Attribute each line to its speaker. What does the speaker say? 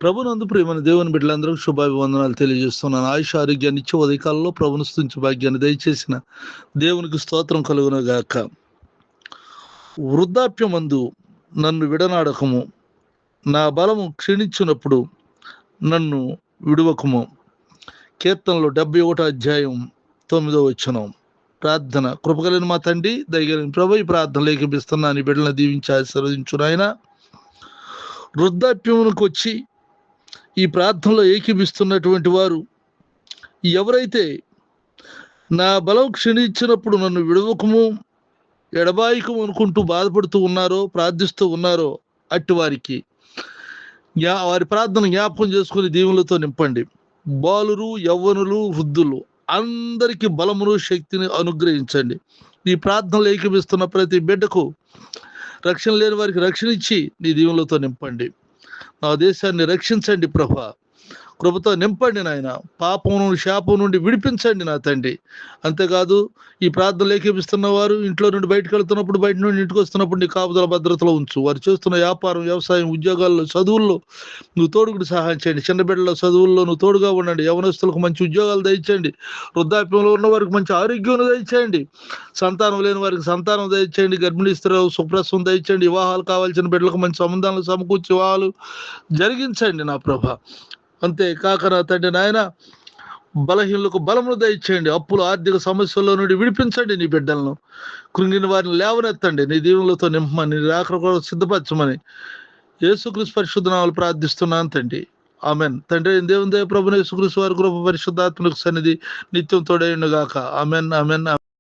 Speaker 1: ప్రభునందు ప్రియమైన దేవుని బిడ్డలందరూ శుభాభివందనాలు తెలియజేస్తున్నాను. ఆయుష ఆరోగ్యాన్ని ఇచ్చే ఉదయకాలంలో ప్రభుని స్తుతించే భాగ్యాన్ని దయచేసిన దేవునికి స్తోత్రం కలుగును గాక. వృద్ధాప్యమందు నన్ను విడనాడకము, నా బలము క్షీణించినప్పుడు నన్ను విడువకము. కీర్తనలు 71 అధ్యాయం 9వ వచనం. ప్రార్థన. కృపగలిగిన మా తండ్రి, దయగలిగిన ప్రభు, ఈ ప్రార్థనలు ఏకీపిస్తున్నాను. ఈ బిడ్డలను దీవించి ఆశీర్వదించు నాయన. వృద్ధాప్యమునకు వచ్చి ఈ ప్రార్థనలో ఏకీపిస్తున్నటువంటి వారు ఎవరైతే నా బలం క్షీణించినప్పుడు నన్ను విడవకము, ఎడబాయికము అనుకుంటూ బాధపడుతూ ఉన్నారో, ప్రార్థిస్తూ ఉన్నారో, అట్టి వారికి వారి ప్రార్థన జ్ఞాపకం చేసుకుని దీవులతో నింపండి. బాలురు, యవ్వనులు, వృద్ధులు అందరికీ బలమును శక్తిని అనుగ్రహించండి. ఈ ప్రార్థనలు ఏకీపిస్తున్న ప్రతి బిడ్డకు రక్షణ లేని వారికి రక్షణ ఇచ్చి నీ దీవులతో నింపండి. నా దేశాన్ని రక్షించండి ప్రభా, కృపతో నింపండి నాయన. పాపం నుండి, శాపం నుండి విడిపించండి నా తండ్రి. అంతేకాదు ఈ ప్రార్థనలు ఏకీపిస్తున్న వారు ఇంట్లో నుండి బయటకు వెళ్తున్నప్పుడు, బయట నుండి ఇంటికి వస్తున్నప్పుడు నీ కాపుదల భద్రతలో ఉంచు. వారు చేస్తున్న వ్యాపారం, వ్యవసాయం, ఉద్యోగాల్లో, చదువుల్లో నువ్వు తోడుగుడు సహాయం చేయండి. చిన్న బిడ్డల చదువుల్లో నువ్వు తోడుగా ఉండండి. యవనస్తులకు మంచి ఉద్యోగాలు దయచేయండి. వృద్ధాప్యంలో ఉన్న వారికి మంచి ఆరోగ్యం దయచేయండి. సంతానం లేని వారికి సంతానం దయచేయండి. గర్భిణీ స్త్రీలకు సుప్రసవం దయచేయండి. వివాహాలు కావాల్సిన బిడ్డలకు మంచి సంబంధాలను సమకూర్చి వివాహాలు జరిగించండి నా ప్రభ. అంతేకాక నా తండ్రి నాయన, బలహీనులకు బలమును దయచేయండి. అప్పులు, ఆర్థిక సమస్యల్లో నుండి విడిపించండి నీ బిడ్డలను. కృంగిన వారిని లేవనెత్తండి. నీ దీవులతో నింపమని, నీ రాకడ కొరకు సిద్ధపరచమని యేసుక్రీస్తు పరిశుద్ధ నామములో ప్రార్థిస్తున్నాను తండ్రి. ఆమెన్. తండ్రి దేవుని దయ ప్రభువైన యేసుక్రీస్తు వారి కృప పరిశుద్ధాత్మకు సన్నిధి నిత్యం తోడైయుండుగాక. Amen, amen.